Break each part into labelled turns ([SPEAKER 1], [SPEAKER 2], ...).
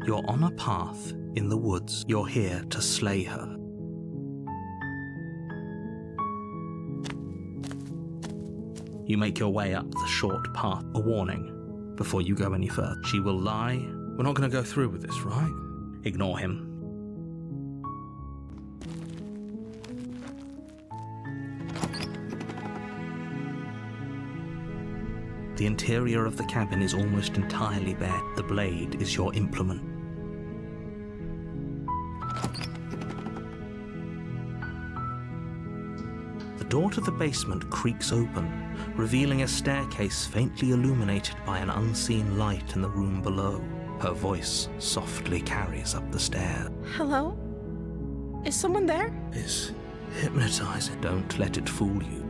[SPEAKER 1] You're on a path in the woods. You're here to slay her. You make your way up the short path. A warning before you go any further. She will lie. We're not going to go through with this, right? Ignore him. The interior of the cabin is almost entirely bare. The blade is your implement. The door to the basement creaks open, revealing a staircase faintly illuminated by an unseen light in the room below. Her voice softly carries up the stairs.
[SPEAKER 2] Hello? Is someone there?
[SPEAKER 1] It's hypnotizing. Don't let it fool you.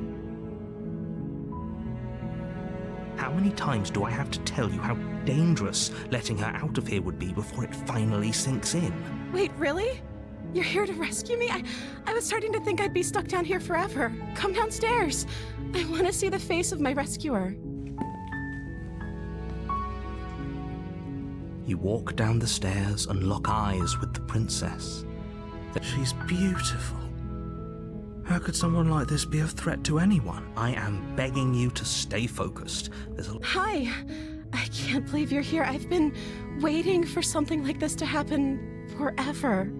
[SPEAKER 1] How many times do I have to tell you how dangerous letting her out of here would be before it finally sinks in?
[SPEAKER 2] Wait, really? You're here to rescue me? I was starting to think I'd be stuck down here forever. Come downstairs. I want to see the face of my rescuer.
[SPEAKER 1] You walk down the stairs and lock eyes with the princess. She's beautiful. How could someone like this be a threat to anyone? I am begging you to stay focused.
[SPEAKER 2] Hi. I can't believe you're here. I've been waiting for something like this to happen forever.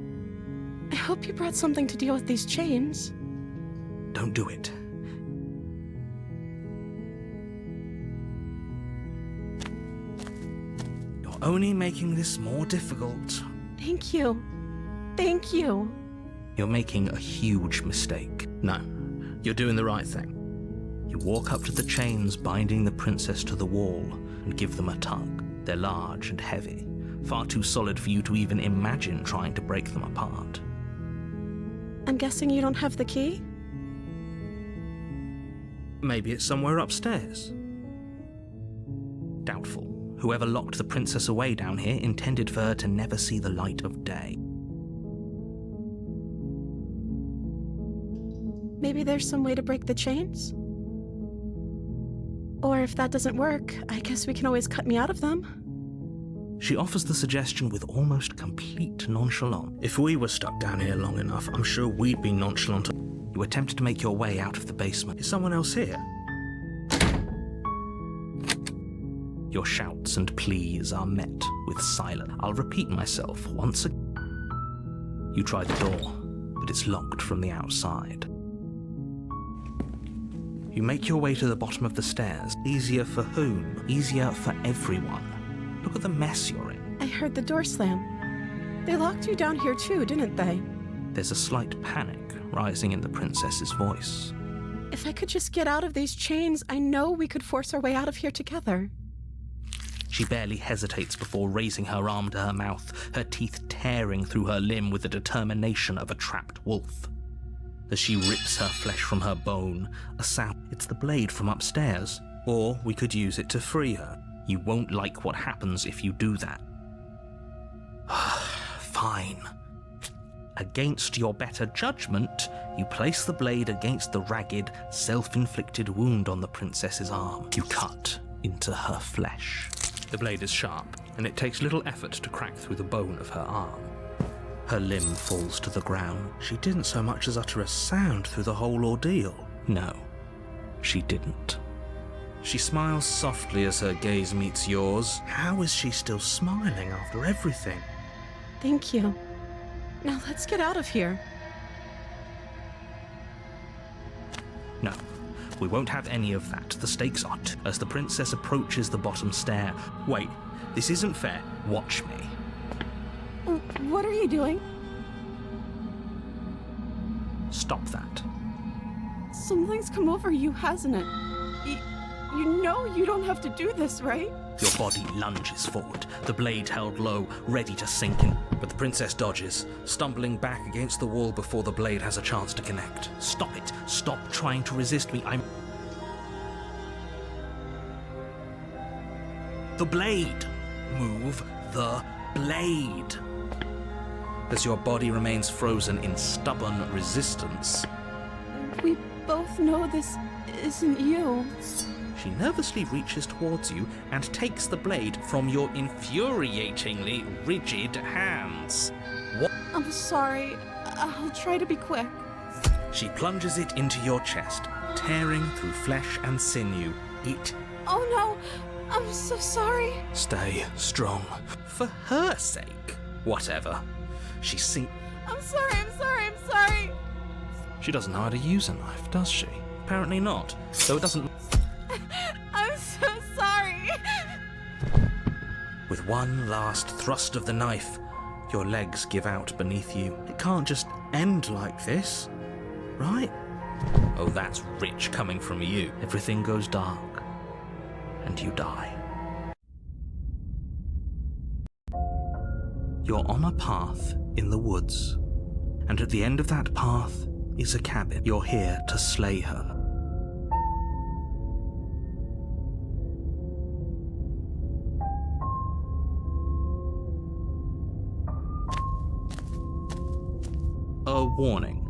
[SPEAKER 2] I hope you brought something to deal with these chains.
[SPEAKER 1] Don't do it. You're only making this more difficult.
[SPEAKER 2] Thank you. Thank you.
[SPEAKER 1] You're making a huge mistake. No, you're doing the right thing. You walk up to the chains binding the princess to the wall and give them a tug. They're large and heavy, far too solid for you to even imagine trying to break them apart.
[SPEAKER 2] I'm guessing you don't have the key?
[SPEAKER 1] Maybe it's somewhere upstairs. Doubtful. Whoever locked the princess away down here intended for her to never see the light of day.
[SPEAKER 2] Maybe there's some way to break the chains? Or if that doesn't work, I guess we can always cut me out of them.
[SPEAKER 1] She offers the suggestion with almost complete nonchalance. If we were stuck down here long enough, I'm sure we'd be nonchalant. You attempt to make your way out of the basement. Is someone else here? Your shouts and pleas are met with silence. I'll repeat myself once again. You try the door, but it's locked from the outside. You make your way to the bottom of the stairs. Easier for whom? Easier for everyone. Look at the mess you're in.
[SPEAKER 2] I heard the door slam. They locked you down here too, didn't they?
[SPEAKER 1] There's a slight panic rising in the princess's voice.
[SPEAKER 2] If I could just get out of these chains, I know we could force our way out of here together.
[SPEAKER 1] She barely hesitates before raising her arm to her mouth, her teeth tearing through her limb with the determination of a trapped wolf. As she rips her flesh from her bone, a sound. It's the blade from upstairs. Or we could use it to free her. You won't like what happens if you do that. Fine. Against your better judgment, you place the blade against the ragged, self-inflicted wound on the princess's arm. You cut into her flesh. The blade is sharp, and it takes little effort to crack through the bone of her arm. Her limb falls to the ground. She didn't so much as utter a sound through the whole ordeal. No, she didn't. She smiles softly as her gaze meets yours. How is she still smiling after everything?
[SPEAKER 2] Thank you. Now let's get out of here.
[SPEAKER 1] No, we won't have any of that. The stakes are as the princess approaches the bottom stair. Wait, this isn't fair. Watch me.
[SPEAKER 2] What are you doing?
[SPEAKER 1] Stop that.
[SPEAKER 2] Something's come over you, hasn't it? You know you don't have to do this, right?
[SPEAKER 1] Your body lunges forward, the blade held low, ready to sink in. But the princess dodges, stumbling back against the wall before the blade has a chance to connect. Stop it. Stop trying to resist me. The blade! Move the blade! As your body remains frozen in stubborn resistance.
[SPEAKER 2] We both know this isn't you.
[SPEAKER 1] She nervously reaches towards you and takes the blade from your infuriatingly rigid hands. What?
[SPEAKER 2] I'm sorry. I'll try to be quick.
[SPEAKER 1] She plunges it into your chest, tearing through flesh and sinew.
[SPEAKER 2] Oh no! I'm so sorry.
[SPEAKER 1] Stay strong. For her sake. Whatever. She sinks.
[SPEAKER 2] I'm sorry.
[SPEAKER 1] She doesn't know how to use a knife, does she? Apparently not. So it doesn't.
[SPEAKER 2] I'm so sorry.
[SPEAKER 1] With one last thrust of the knife, your legs give out beneath you. It can't just end like this, right? Oh, that's rich coming from you. Everything goes dark, and you die. You're on a path in the woods, and at the end of that path is a cabin. You're here to slay her. A warning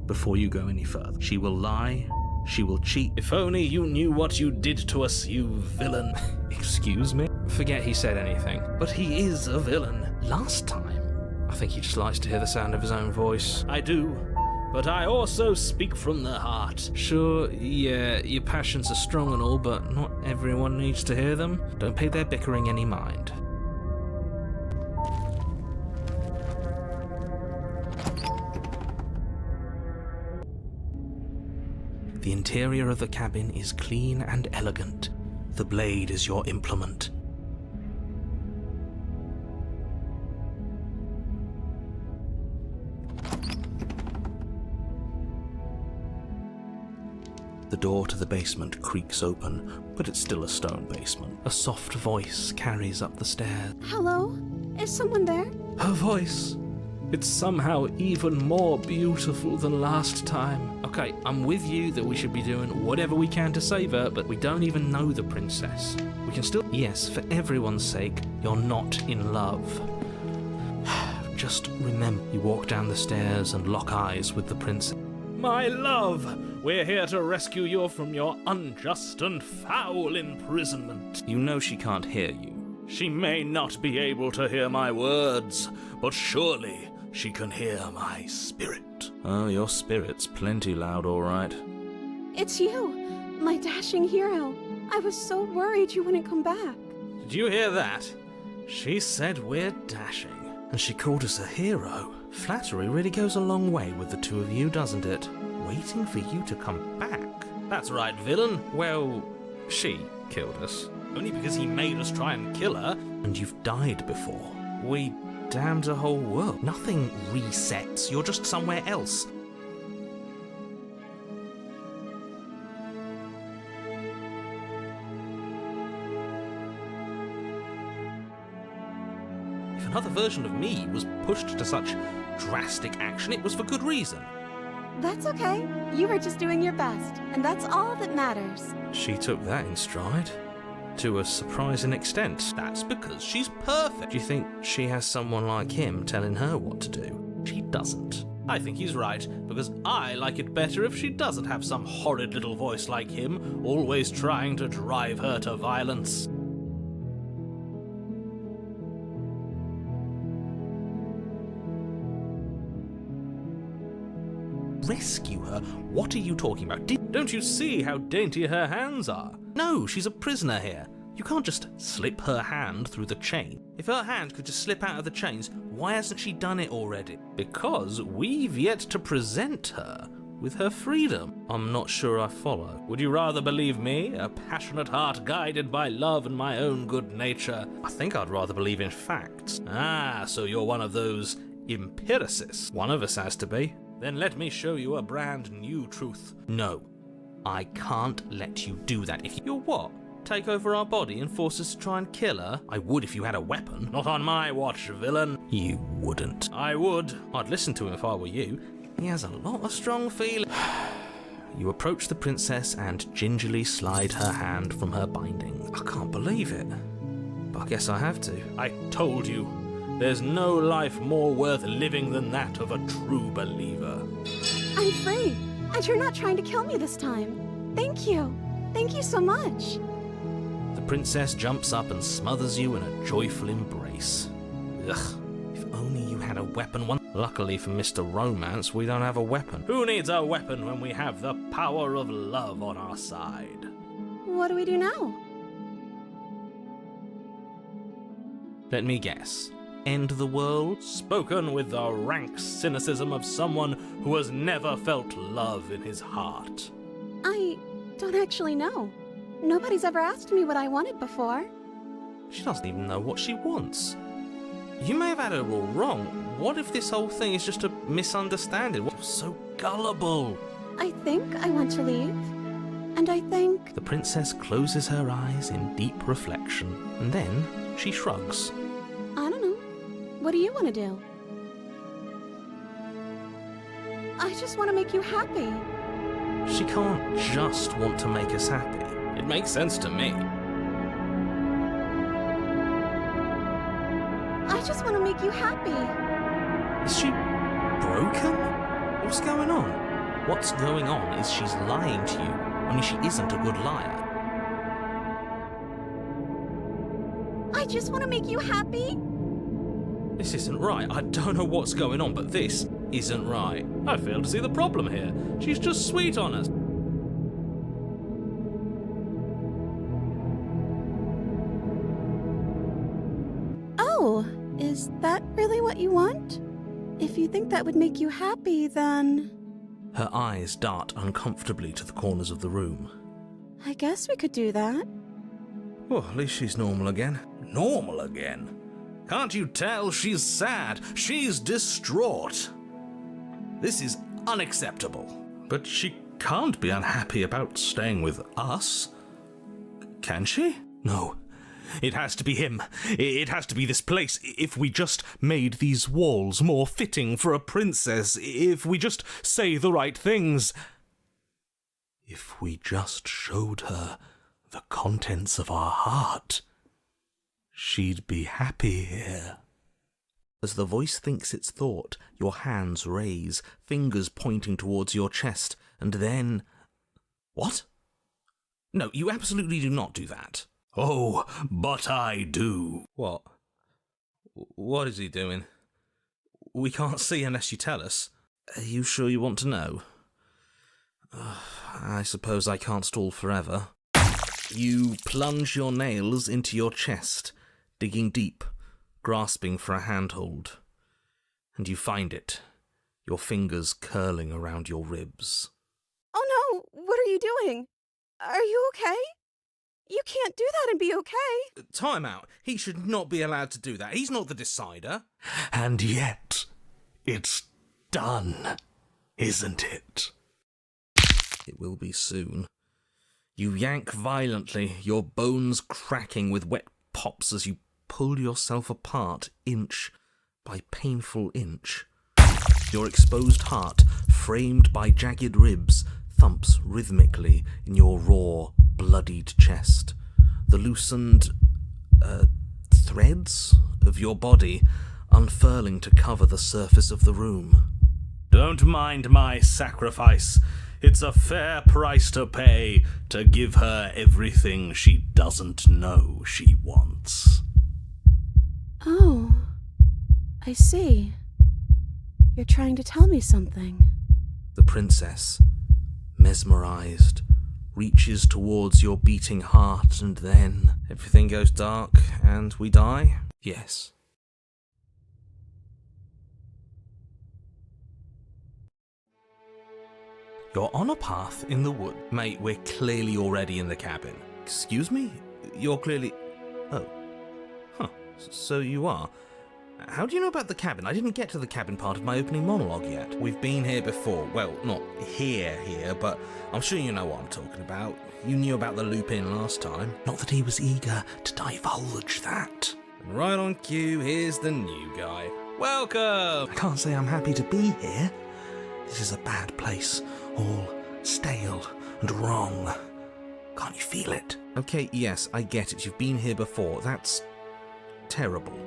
[SPEAKER 1] before you go any further. She will lie, she will cheat. If only you knew what you did to us, you villain. Excuse me? Forget he said anything. But he is a villain. Last time, I think he just likes to hear the sound of his own voice. I do, but I also speak from the heart. Sure, yeah, your passions are strong and all, but not everyone needs to hear them. Don't pay their bickering any mind. The interior of the cabin is clean and elegant. The blade is your implement. The door to the basement creaks open, but it's still a stone basement. A soft voice carries up the stairs.
[SPEAKER 2] Hello? Is someone there?
[SPEAKER 1] Her voice. It's somehow even more beautiful than last time. Okay, I'm with you that we should be doing whatever we can to save her, but we don't even know the princess. We can still... Yes, for everyone's sake, you're not in love. Just remember, you walk down the stairs and lock eyes with the princess. My love, we're here to rescue you from your unjust and foul imprisonment. You know she can't hear you. She may not be able to hear my words, but surely she can hear my spirit. Oh, your spirit's plenty loud, all right.
[SPEAKER 2] It's you, my dashing hero. I was so worried you wouldn't come back.
[SPEAKER 1] Did you hear that? She said we're dashing. And she called us a hero. Flattery really goes a long way with the two of you, doesn't it? Waiting for you to come back. That's right, villain. Well, she killed us. Only because he made us try and kill her. And you've died before. We damned a whole world. Nothing resets. You're just somewhere else. If another version of me was pushed to such drastic action, it was for good reason.
[SPEAKER 2] That's okay. You were just doing your best, and that's all that matters.
[SPEAKER 1] She took that in stride. To a surprising extent. That's because she's perfect. Do you think she has someone like him telling her what to do? She doesn't. I think he's right, because I like it better if she doesn't have some horrid little voice like him, always trying to drive her to violence. Rescue her? What are you talking about? Don't you see how dainty her hands are? No, she's a prisoner here. You can't just slip her hand through the chain. If her hand could just slip out of the chains, why hasn't she done it already? Because we've yet to present her with her freedom. I'm not sure I follow. Would you rather believe me, a passionate heart guided by love and my own good nature? I think I'd rather believe in facts. Ah, so you're one of those empiricists. One of us has to be. Then let me show you a brand new truth. No, I can't let you do that. If you're what? Take over our body and force us to try and kill her? I would if you had a weapon. Not on my watch, villain. You wouldn't. I would. I'd listen to him if I were you. He has a lot of strong feelings. You approach the princess and gingerly slide her hand from her binding. I can't believe it. But I guess I have to. I told you. There's no life more worth living than that of a true believer.
[SPEAKER 2] I'm free, and you're not trying to kill me this time. Thank you. Thank you so much.
[SPEAKER 1] The princess jumps up and smothers you in a joyful embrace. Ugh, if only you had a weapon. Luckily for Mr. Romance, we don't have a weapon. Who needs a weapon when we have the power of love on our side?
[SPEAKER 2] What do we do now?
[SPEAKER 1] Let me guess. End the world? Spoken with the rank cynicism of someone who has never felt love in his heart.
[SPEAKER 2] I don't actually know. Nobody's ever asked me what I wanted before.
[SPEAKER 1] She doesn't even know what she wants. You may have had her all wrong. What if this whole thing is just a misunderstanding? You're so gullible.
[SPEAKER 2] I think I want to leave. And I think...
[SPEAKER 1] The princess closes her eyes in deep reflection, and then she shrugs.
[SPEAKER 2] I don't know. What do you want to do? I just want to make you happy.
[SPEAKER 1] She can't just want to make us happy. It makes sense to me.
[SPEAKER 2] I just want to make you happy.
[SPEAKER 1] Is she broken? What's going on? What's going on is she's lying to you, only she isn't a good liar.
[SPEAKER 2] I just want to make you happy.
[SPEAKER 1] This isn't right. I don't know what's going on, but this isn't right. I fail to see the problem here. She's just sweet on us.
[SPEAKER 2] Oh, is that really what you want? If you think that would make you happy, then...
[SPEAKER 1] Her eyes dart uncomfortably to the corners of the room.
[SPEAKER 2] I guess we could do that.
[SPEAKER 1] Well, at least she's normal again. Normal again? Can't you tell she's sad? She's distraught. This is unacceptable. But she can't be unhappy about staying with us. Can she? No. It has to be him. It has to be this place. If we just made these walls more fitting for a princess, if we just say the right things, if we just showed her the contents of our heart, she'd be happy here. As the voice thinks its thought, your hands raise, fingers pointing towards your chest, and then... What? No, you absolutely do not do that. Oh, but I do. What? What is he doing? We can't see unless you tell us. Are you sure you want to know? I suppose I can't stall forever. You plunge your nails into your chest, digging deep, grasping for a handhold. And you find it, your fingers curling around your ribs.
[SPEAKER 2] Oh no, what are you doing? Are you okay? You can't do that and be okay.
[SPEAKER 1] Time out. He should not be allowed to do that. He's not the decider. And yet, it's done, isn't it? It will be soon. You yank violently, your bones cracking with wet pops as you pull yourself apart inch by painful inch. Your exposed heart, framed by jagged ribs, thumps rhythmically in your raw, bloodied chest. The loosened threads of your body unfurling to cover the surface of the room. Don't mind my sacrifice. It's a fair price to pay to give her everything she doesn't know she wants.
[SPEAKER 2] Oh, I see. You're trying to tell me something.
[SPEAKER 1] The princess, mesmerized, reaches towards your beating heart, and then everything goes dark and we die? Yes. You're on a path in the wood. Mate, we're clearly already in the cabin. Excuse me? You're clearly... Oh. Huh. So you are. How do you know about the cabin? I didn't get to the cabin part of my opening monologue yet. We've been here before. Well, not here, but I'm sure you know what I'm talking about. You knew about the loop-in last time. Not that he was eager to divulge that. And right on cue, here's the new guy. Welcome! I can't say I'm happy to be here. This is a bad place. All stale and wrong. Can't you feel it? Okay, yes, I get it. You've been here before. That's terrible.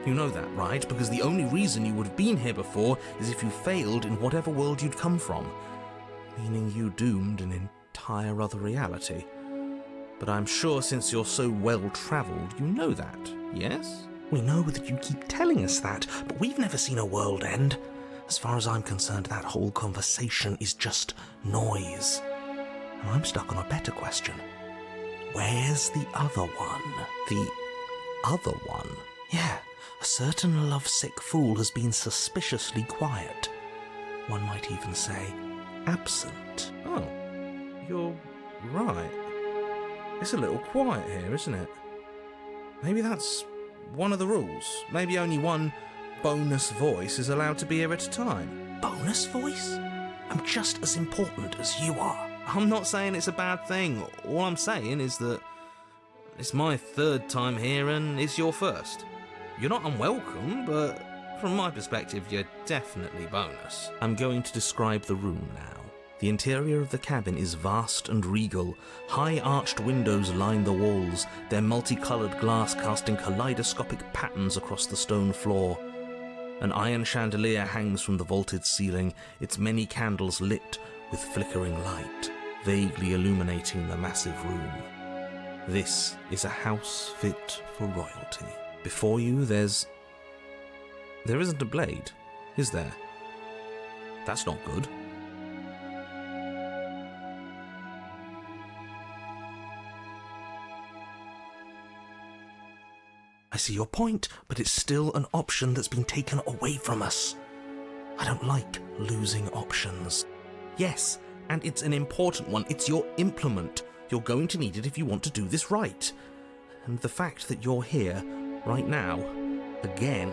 [SPEAKER 1] You know that, right? Because the only reason you would have been here before is if you failed in whatever world you'd come from. Meaning you doomed an entire other reality. But I'm sure since you're so well-travelled, you know that, yes? We know that you keep telling us that, but we've never seen a world end. As far as I'm concerned, that whole conversation is just noise. And I'm stuck on a better question. Where's the other one? The other one? Yeah, a certain lovesick fool has been suspiciously quiet. One might even say, absent. Oh, you're right. It's a little quiet here, isn't it? Maybe that's one of the rules. Maybe only one bonus voice is allowed to be here at a time. Bonus voice? I'm just as important as you are. I'm not saying it's a bad thing. All I'm saying is that it's my third time here and it's your first. You're not unwelcome, but from my perspective, you're definitely bonus. I'm going to describe the room now. The interior of the cabin is vast and regal. High arched windows line the walls, their multicoloured glass casting kaleidoscopic patterns across the stone floor. An iron chandelier hangs from the vaulted ceiling, its many candles lit with flickering light, vaguely illuminating the massive room. This is a house fit for royalty. Before you, there isn't a blade, is there? That's not good. I see your point, but it's still an option that's been taken away from us. I don't like losing options. Yes, and it's an important one. It's your implement. You're going to need it if you want to do this right. And the fact that you're here, right now, again,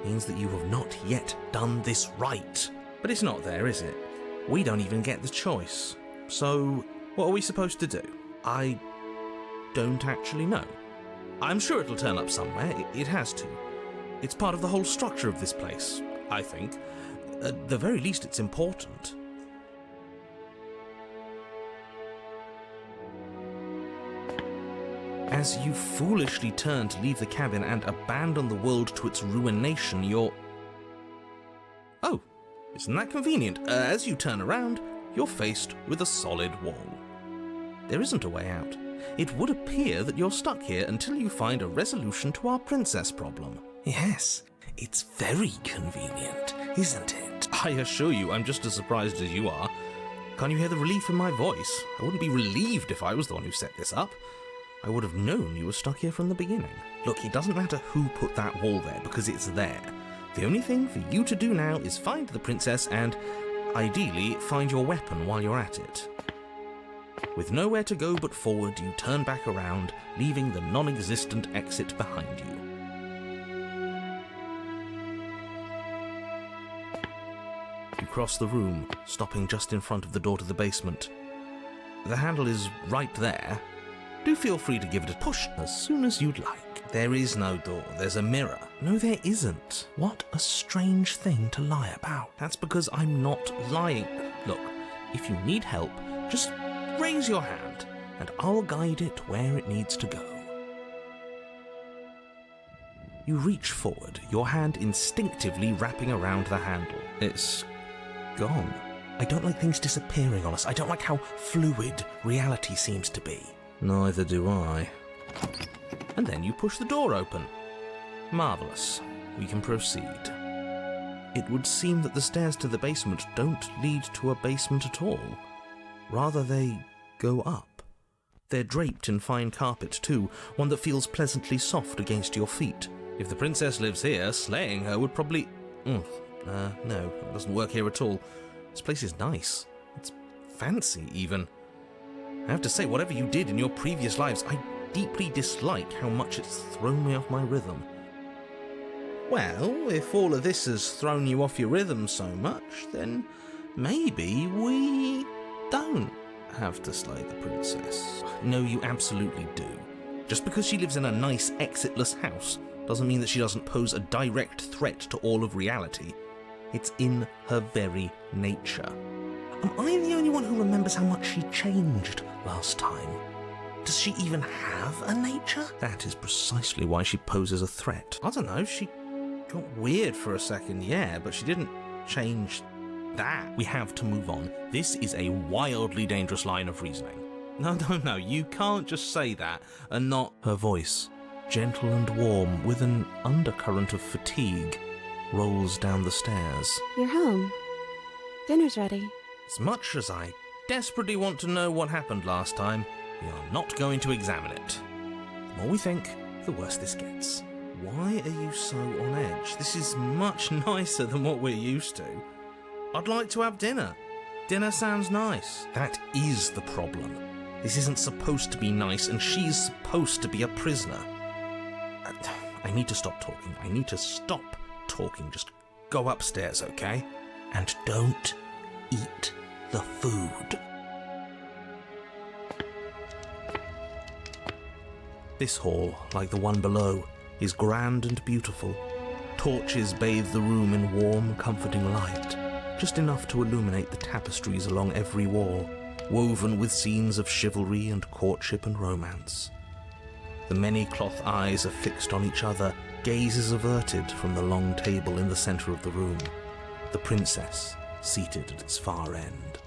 [SPEAKER 1] means that you have not yet done this right. But it's not there, is it? We don't even get the choice. So, what are we supposed to do? I don't actually know. I'm sure it'll turn up somewhere. It has to. It's part of the whole structure of this place, I think. At the very least, it's important. As you foolishly turn to leave the cabin and abandon the world to its ruination, you're... Oh, isn't that convenient? As you turn around, you're faced with a solid wall. There isn't a way out. It would appear that you're stuck here until you find a resolution to our princess problem. Yes, it's very convenient, isn't it? I assure you, I'm just as surprised as you are. Can't you hear the relief in my voice? I wouldn't be relieved if I was the one who set this up. I would have known you were stuck here from the beginning. Look, it doesn't matter who put that wall there, because it's there. The only thing for you to do now is find the princess and, ideally, find your weapon while you're at it. With nowhere to go but forward, you turn back around, leaving the non-existent exit behind you. You cross the room, stopping just in front of the door to the basement. The handle is right there. Do feel free to give it a push as soon as you'd like. There is no door, there's a mirror. No, there isn't. What a strange thing to lie about. That's because I'm not lying. Look, if you need help, just raise your hand, and I'll guide it where it needs to go. You reach forward, your hand instinctively wrapping around the handle. It's gone. I don't like things disappearing on us. I don't like how fluid reality seems to be. Neither do I. And then you push the door open. Marvellous. We can proceed. It would seem that the stairs to the basement don't lead to a basement at all. Rather, they go up. They're draped in fine carpet, too, one that feels pleasantly soft against your feet. If the princess lives here, slaying her would probably... no, that doesn't work here at all. This place is nice. It's fancy, even. I have to say, whatever you did in your previous lives, I deeply dislike how much it's thrown me off my rhythm. Well, if all of this has thrown you off your rhythm so much, then maybe we don't have to slay the princess. No, you absolutely do. Just because she lives in a nice, exitless house doesn't mean that she doesn't pose a direct threat to all of reality. It's in her very nature. Am I the only one who remembers how much she changed last time? Does she even have a nature? That is precisely why she poses a threat. I don't know, she got weird for a second, yeah, but she didn't change that. We have to move on. This is a wildly dangerous line of reasoning. No, you can't just say that and not... Her voice, gentle and warm, with an undercurrent of fatigue, rolls down the stairs.
[SPEAKER 2] You're home. Dinner's ready.
[SPEAKER 1] As much as I desperately want to know what happened last time, we are not going to examine it. The more we think, the worse this gets. Why are you so on edge? This is much nicer than what we're used to. I'd like to have dinner. Dinner sounds nice. That is the problem. This isn't supposed to be nice, and she's supposed to be a prisoner. I need to stop talking. I need to stop talking. Just go upstairs, okay? And don't eat the food. This hall, like the one below, is grand and beautiful. Torches bathe the room in warm, comforting light, just enough to illuminate the tapestries along every wall, woven with scenes of chivalry and courtship and romance. The many cloth eyes are fixed on each other, gazes averted from the long table in the centre of the room, the princess seated at its far end.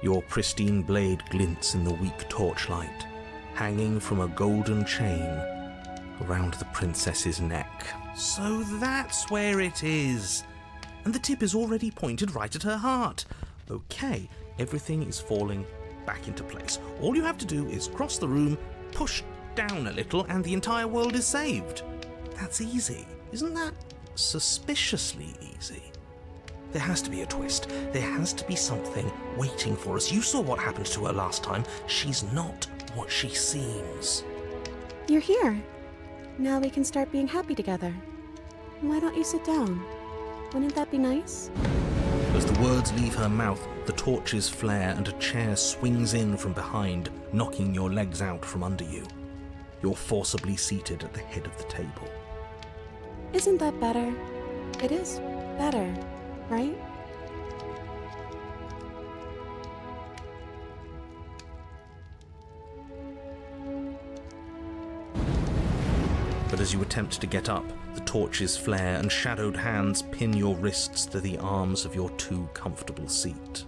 [SPEAKER 1] Your pristine blade glints in the weak torchlight, hanging from a golden chain around the princess's neck. So that's where it is. And the tip is already pointed right at her heart. Okay, everything is falling back into place. All you have to do is cross the room, push down a little, and the entire world is saved. That's easy. Isn't that suspiciously easy? There has to be a twist. There has to be something waiting for us. You saw what happened to her last time. She's not what she seems.
[SPEAKER 2] You're here. Now we can start being happy together. Why don't you sit down? Wouldn't that be nice?
[SPEAKER 1] As the words leave her mouth, the torches flare and a chair swings in from behind, knocking your legs out from under you. You're forcibly seated at the head of the table.
[SPEAKER 2] Isn't that better? It is better, right?
[SPEAKER 1] But as you attempt to get up, the torches flare and shadowed hands pin your wrists to the arms of your too comfortable seat.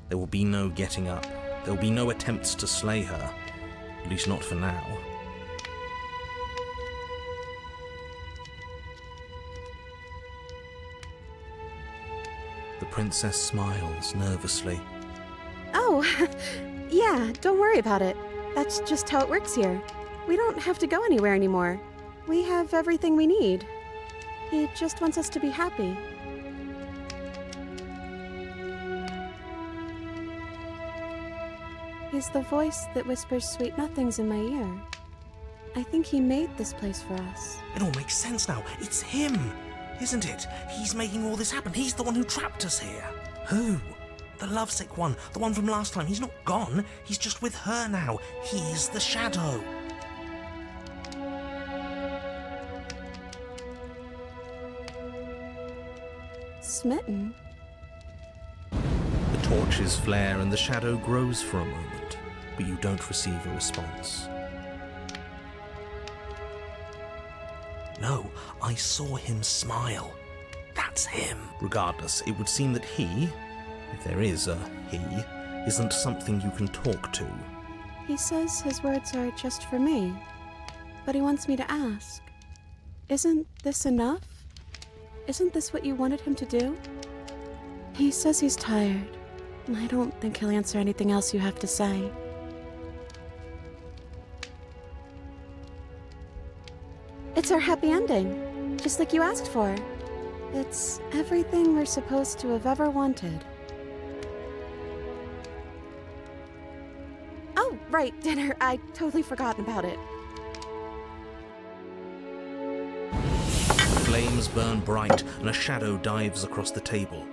[SPEAKER 1] There will be no getting up. There will be no attempts to slay her, at least not for now. The princess smiles nervously.
[SPEAKER 2] Oh, yeah, don't worry about it. That's just how it works here. We don't have to go anywhere anymore. We have everything we need. He just wants us to be happy. He's the voice that whispers sweet nothings in my ear. I think he made this place for us.
[SPEAKER 1] It all makes sense now. It's him, isn't it? He's making all this happen. He's the one who trapped us here. Who? The lovesick one, the one from last time. He's not gone. He's just with her now. He's the shadow.
[SPEAKER 2] Smitten?
[SPEAKER 1] The torches flare and the shadow grows for a moment, but you don't receive a response. No, I saw him smile. That's him. Regardless, it would seem that he, if there is a he, isn't something you can talk to.
[SPEAKER 2] He says his words are just for me, but he wants me to ask. Isn't this enough? Isn't this what you wanted him to do? He says he's tired. I don't think he'll answer anything else you have to say. It's our happy ending, just like you asked for. It's everything we're supposed to have ever wanted. Oh, right, dinner. I totally forgotten about it.
[SPEAKER 1] Flames burn bright and a shadow dives across the table.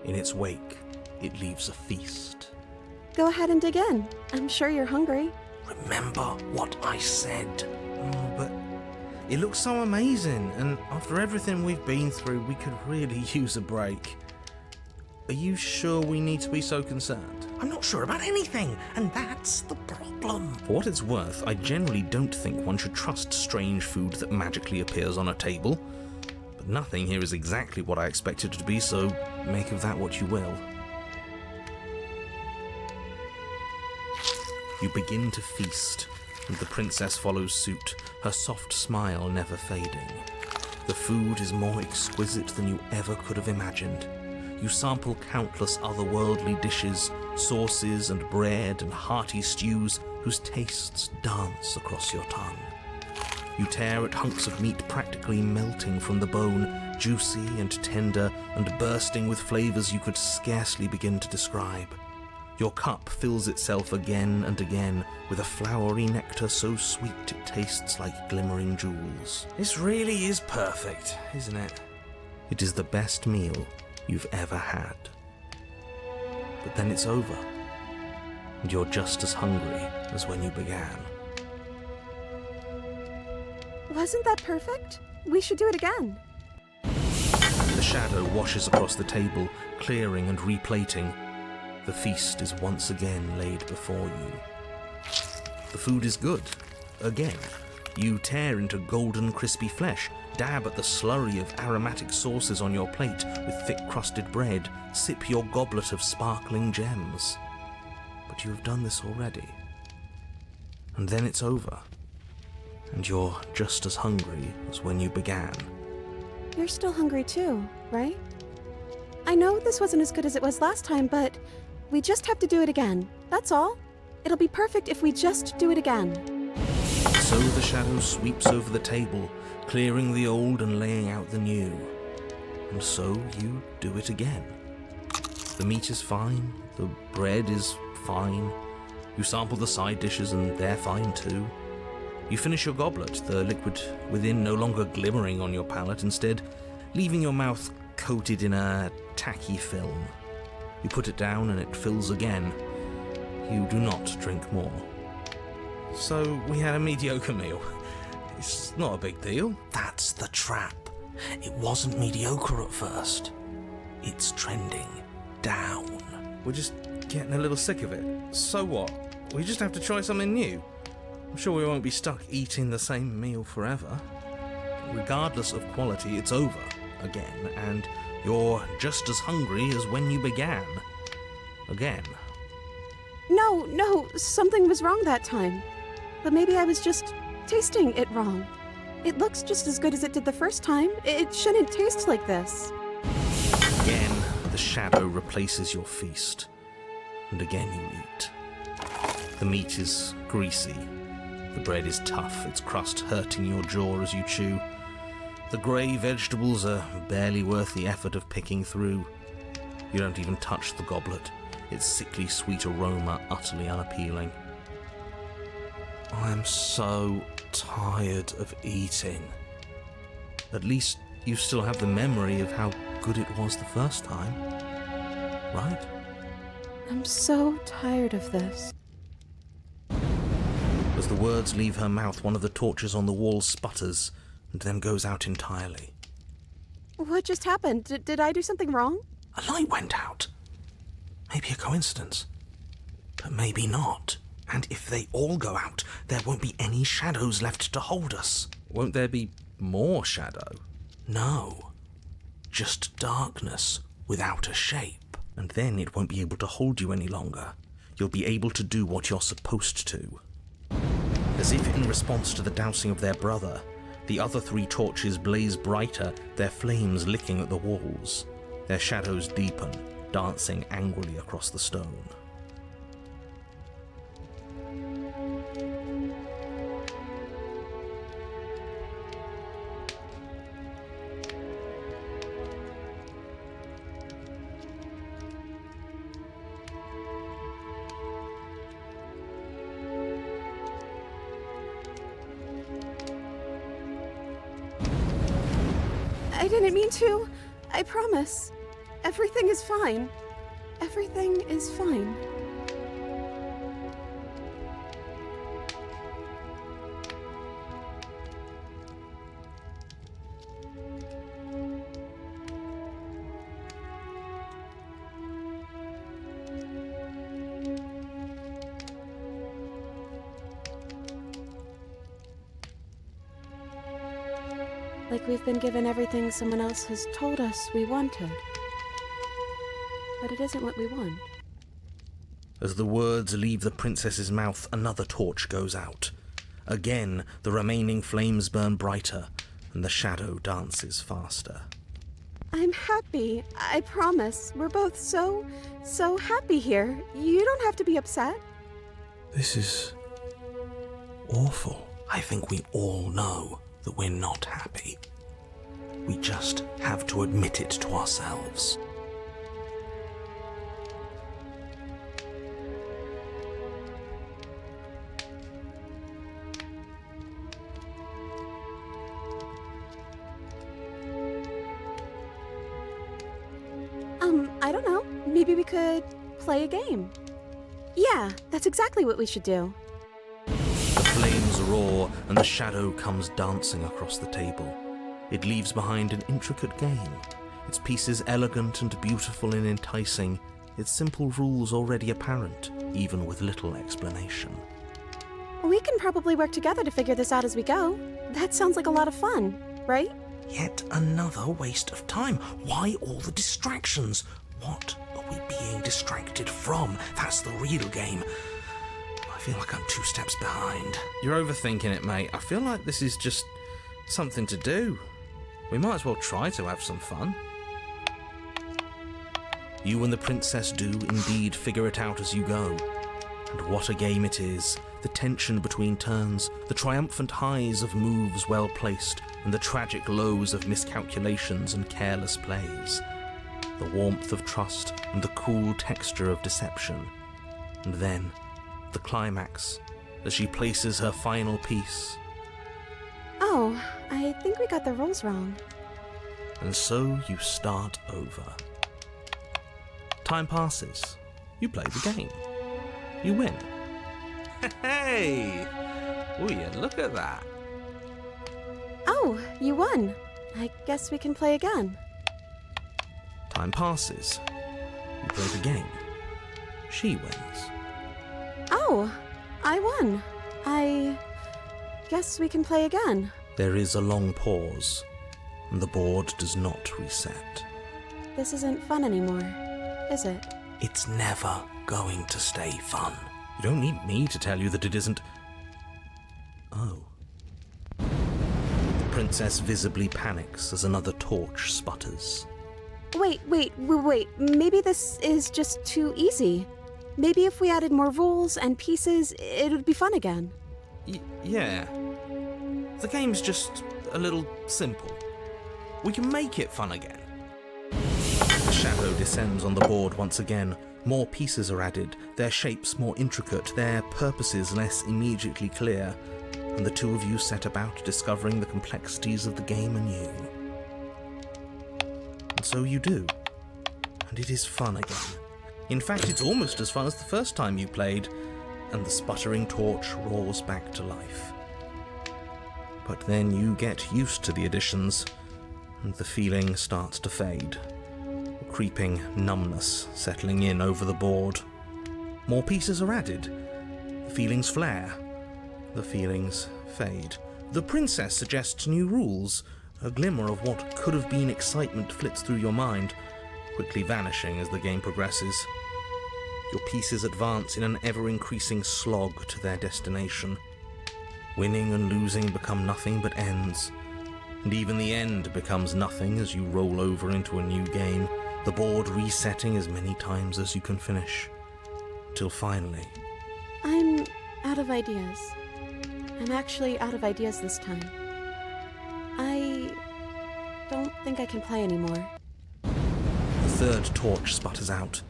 [SPEAKER 1] In its wake, it leaves a feast.
[SPEAKER 2] Go ahead and dig in. I'm sure you're hungry.
[SPEAKER 1] Remember what I said. But it looks so amazing, and after everything we've been through, we could really use a break. Are you sure we need to be so concerned? I'm not sure about anything, and that's the problem. For what it's worth, I generally don't think one should trust strange food that magically appears on a table. But nothing here is exactly what I expected it to be, so make of that what you will. You begin to feast, and the princess follows suit, her soft smile never fading. The food is more exquisite than you ever could have imagined. You sample countless otherworldly dishes, sauces and bread and hearty stews whose tastes dance across your tongue. You tear at hunks of meat practically melting from the bone, juicy and tender and bursting with flavors you could scarcely begin to describe. Your cup fills itself again and again with a flowery nectar so sweet it tastes like glimmering jewels. This really is perfect, isn't it? It is the best meal you've ever had. But then it's over, and you're just as hungry as when you began.
[SPEAKER 2] Wasn't that perfect? We should do it again.
[SPEAKER 1] The shadow washes across the table, clearing and replating. The feast is once again laid before you. The food is good. Again, you tear into golden crispy flesh, dab at the slurry of aromatic sauces on your plate with thick-crusted bread, sip your goblet of sparkling gems. But you have done this already. And then it's over. And you're just as hungry as when you began.
[SPEAKER 2] You're still hungry too, right? I know this wasn't as good as it was last time, but we just have to do it again. That's all. It'll be perfect if we just do it again.
[SPEAKER 1] So the shadow sweeps over the table, clearing the old and laying out the new. And so you do it again. The meat is fine, the bread is fine. You sample the side dishes and they're fine too. You finish your goblet, the liquid within no longer glimmering on your palate, instead leaving your mouth coated in a tacky film. You put it down and it fills again. You do not drink more. So we had a mediocre meal. It's not a big deal. That's the trap. It wasn't mediocre at first. It's trending down. We're just getting a little sick of it. So what? We just have to try something new. I'm sure we won't be stuck eating the same meal forever. Regardless of quality, it's over again, and you're just as hungry as when you began. Again.
[SPEAKER 2] No, something was wrong that time. But maybe I was just tasting it wrong. It looks just as good as it did the first time. It shouldn't taste like this.
[SPEAKER 1] Again, the shadow replaces your feast. And again you eat. The meat is greasy. The bread is tough, its crust hurting your jaw as you chew. The grey vegetables are barely worth the effort of picking through. You don't even touch the goblet, its sickly sweet aroma utterly unappealing. I'm so tired of eating. At least you still have the memory of how good it was the first time, right?
[SPEAKER 2] I'm so tired of this.
[SPEAKER 1] As the words leave her mouth, one of the torches on the wall sputters and then goes out entirely.
[SPEAKER 2] What just happened? Did I do something wrong?
[SPEAKER 1] A light went out. Maybe a coincidence, but maybe not. And if they all go out, there won't be any shadows left to hold us. Won't there be more shadow? No, just darkness without a shape. And then it won't be able to hold you any longer. You'll be able to do what you're supposed to. As if in response to the dousing of their brother, the other 3 torches blaze brighter, their flames licking at the walls. Their shadows deepen, dancing angrily across the stone.
[SPEAKER 2] I didn't mean to. I promise. Everything is fine. Everything is fine. Like we've been given everything someone else has told us we wanted. But it isn't what we want.
[SPEAKER 1] As the words leave the princess's mouth, another torch goes out. Again, the remaining flames burn brighter, and the shadow dances faster.
[SPEAKER 2] I'm happy. I promise. We're both so happy here. You don't have to be upset.
[SPEAKER 1] This is awful. I think we all know that we're not happy. We just have to admit it to ourselves.
[SPEAKER 2] I don't know. Maybe we could play a game. Yeah, that's exactly what we should do.
[SPEAKER 1] The flames roar and the shadow comes dancing across the table. It leaves behind an intricate game, its pieces elegant and beautiful and enticing, its simple rules already apparent, even with little explanation.
[SPEAKER 2] We can probably work together to figure this out as we go. That sounds like a lot of fun, right?
[SPEAKER 1] Yet another waste of time. Why all the distractions? What are we being distracted from? That's the real game. I feel like I'm 2 steps behind. You're overthinking it, mate. I feel like this is just something to do. We might as well try to have some fun. You and the princess do indeed figure it out as you go. And what a game it is. The tension between turns, the triumphant highs of moves well placed, and the tragic lows of miscalculations and careless plays. The warmth of trust and the cool texture of deception. And then, the climax, as she places her final piece.
[SPEAKER 2] Oh, I think we got the rules wrong.
[SPEAKER 1] And so you start over. Time passes. You play the game. You win. Hey! Oh yeah, look at that.
[SPEAKER 2] Oh, you won. I guess we can play again.
[SPEAKER 1] Time passes. You play the game. She wins.
[SPEAKER 2] Oh, I won. I guess we can play again.
[SPEAKER 1] There is a long pause, and the board does not reset.
[SPEAKER 2] This isn't fun anymore, is it?
[SPEAKER 1] It's never going to stay fun. You don't need me to tell you that it isn't. Oh. The princess visibly panics as another torch sputters.
[SPEAKER 2] Wait. Maybe this is just too easy. Maybe if we added more rules and pieces, it would be fun again.
[SPEAKER 1] Yeah. The game's just a little simple. We can make it fun again. The shadow descends on the board once again. More pieces are added, their shapes more intricate, their purposes less immediately clear, and the two of you set about discovering the complexities of the game anew. And so you do, and it is fun again. In fact, it's almost as fun as the first time you played, and the sputtering torch roars back to life. But then you get used to the additions, and the feeling starts to fade. A creeping numbness settling in over the board. More pieces are added. The feelings flare. The feelings fade. The princess suggests new rules. A glimmer of what could have been excitement flits through your mind, quickly vanishing as the game progresses. Your pieces advance in an ever-increasing slog to their destination. Winning and losing become nothing but ends, and even the end becomes nothing as you roll over into a new game, the board resetting as many times as you can finish, till finally...
[SPEAKER 2] I'm out of ideas. I'm actually out of ideas this time. I don't think I can play anymore.
[SPEAKER 1] The third torch sputters out.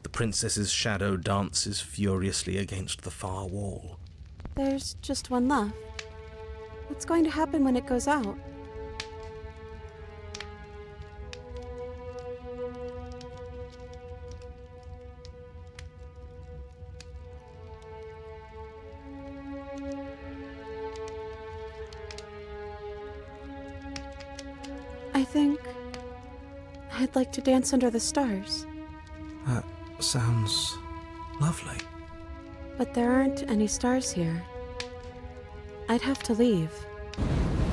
[SPEAKER 1] The princess's shadow dances furiously against the far wall.
[SPEAKER 2] There's just one left. What's going to happen when it goes out? I think I'd like to dance under the stars.
[SPEAKER 1] That sounds lovely.
[SPEAKER 2] But there aren't any stars here. I'd have to leave.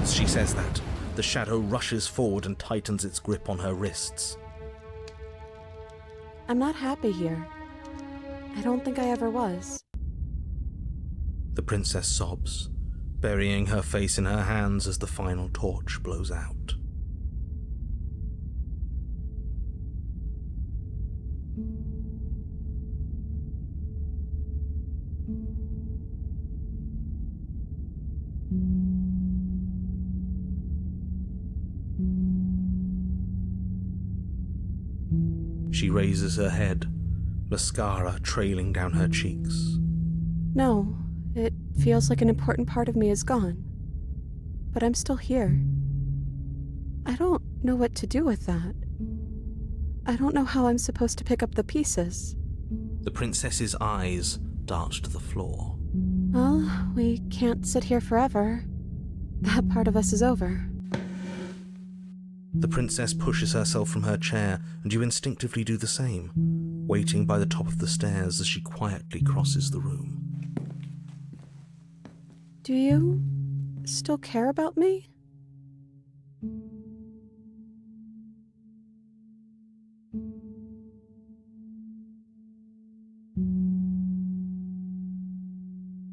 [SPEAKER 1] As she says that, the shadow rushes forward and tightens its grip on her wrists.
[SPEAKER 2] I'm not happy here. I don't think I ever was.
[SPEAKER 1] The princess sobs, burying her face in her hands as the final torch blows out. She raises her head, mascara trailing down her cheeks.
[SPEAKER 2] No, it feels like an important part of me is gone. But I'm still here. I don't know what to do with that. I don't know how I'm supposed to pick up the pieces.
[SPEAKER 1] The princess's eyes dart to the floor.
[SPEAKER 2] Well, we can't sit here forever. That part of us is over.
[SPEAKER 1] The princess pushes herself from her chair, and you instinctively do the same, waiting by the top of the stairs as she quietly crosses the room.
[SPEAKER 2] Do you still care about me?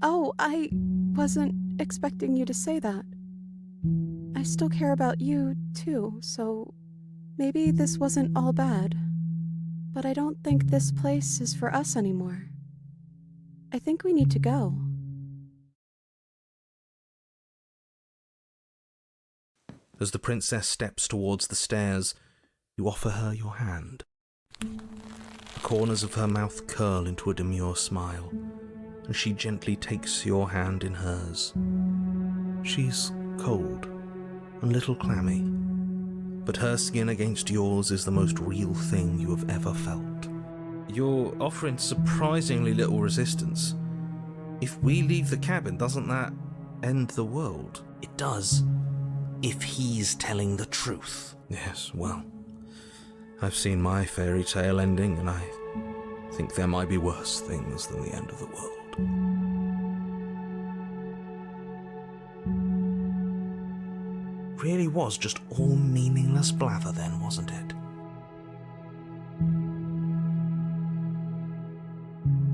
[SPEAKER 2] Oh, I wasn't expecting you to say that. I still care about you, too, so maybe this wasn't all bad. But I don't think this place is for us anymore. I think we need to go.
[SPEAKER 1] As the princess steps towards the stairs, you offer her your hand. The corners of her mouth curl into a demure smile, and she gently takes your hand in hers. She's cold, a little clammy, but her skin against yours is the most real thing you have ever felt. You're offering surprisingly little resistance. If we leave the cabin, doesn't that end the world? It does, if he's telling the truth. Yes, well, I've seen my fairy tale ending, and I think there might be worse things than the end of the world. Really was just all meaningless blather then, wasn't it?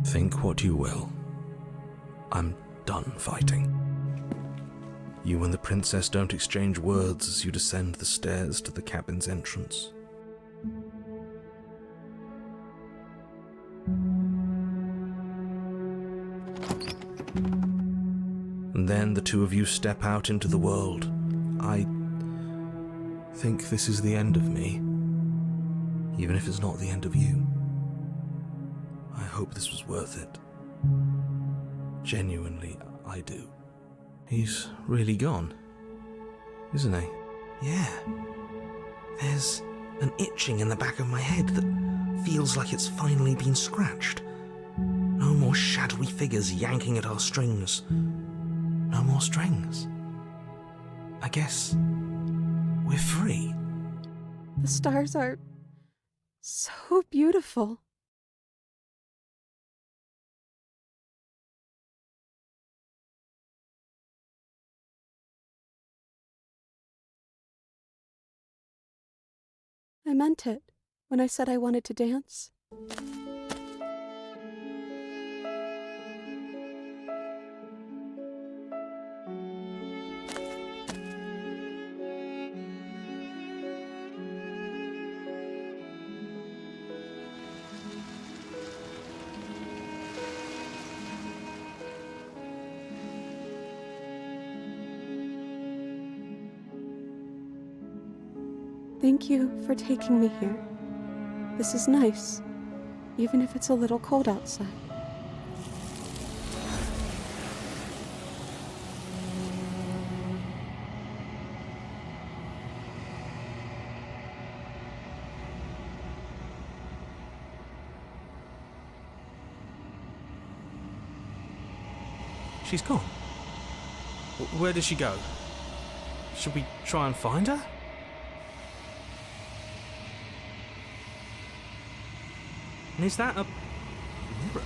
[SPEAKER 1] Think what you will. I'm done fighting. You and the princess don't exchange words as you descend the stairs to the cabin's entrance. And then the two of you step out into the world. I think this is the end of me, even if it's not the end of you. I hope this was worth it. Genuinely, I do. He's really gone, isn't he? Yeah. There's an itching in the back of my head that feels like it's finally been scratched. No more shadowy figures yanking at our strings. No more strings. I guess we're free.
[SPEAKER 2] The stars are so beautiful. I meant it when I said I wanted to dance. Thank you for taking me here. This is nice, even if it's a little cold outside.
[SPEAKER 1] She's gone. Where did she go? Should we try and find her? And is that a mirror?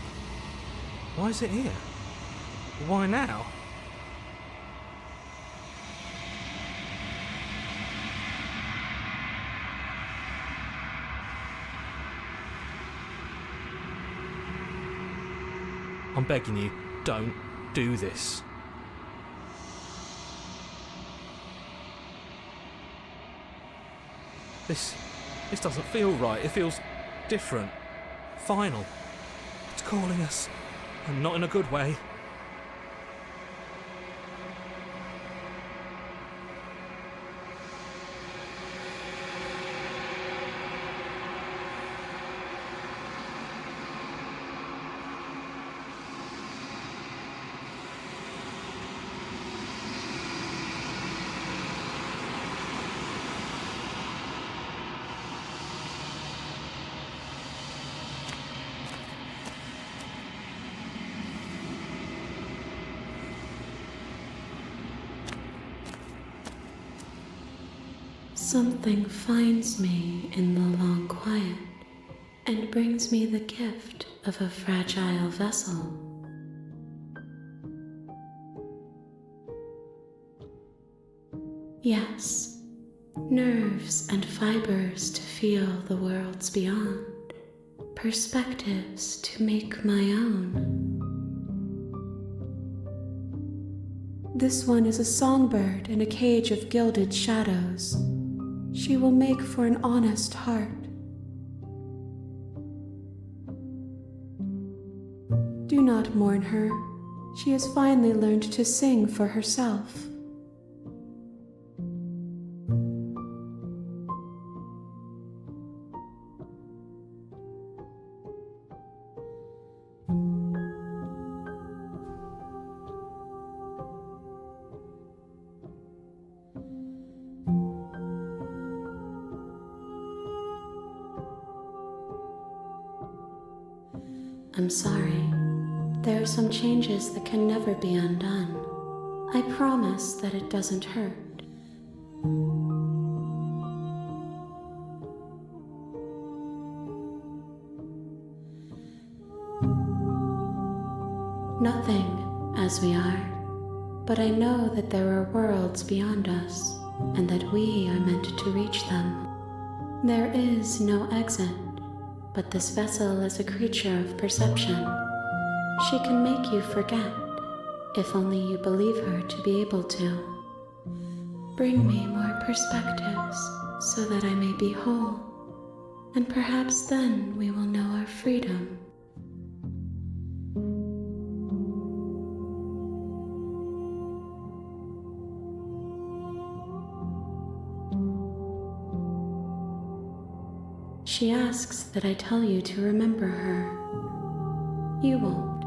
[SPEAKER 1] Why is it here? Why now?
[SPEAKER 3] I'm begging you, don't do this. This doesn't feel right. It feels different. Final. It's calling us. And not in a good way.
[SPEAKER 2] Something finds me in the long quiet and brings me the gift of a fragile vessel. Yes, nerves and fibers to feel the worlds beyond, perspectives to make my own. This one is a songbird in a cage of gilded shadows. She will make for an honest heart. Do not mourn her. She has finally learned to sing for herself. I'm sorry. There are some changes that can never be undone. I promise that it doesn't hurt. Nothing, as we are, but I know that there are worlds beyond us, and that we are meant to reach them. There is no exit, but this vessel is a creature of perception. She can make you forget, if only you believe her to be able to. Bring me more perspectives, so that I may be whole, and perhaps then we will know our freedom. She asks that I tell you to remember her. You won't.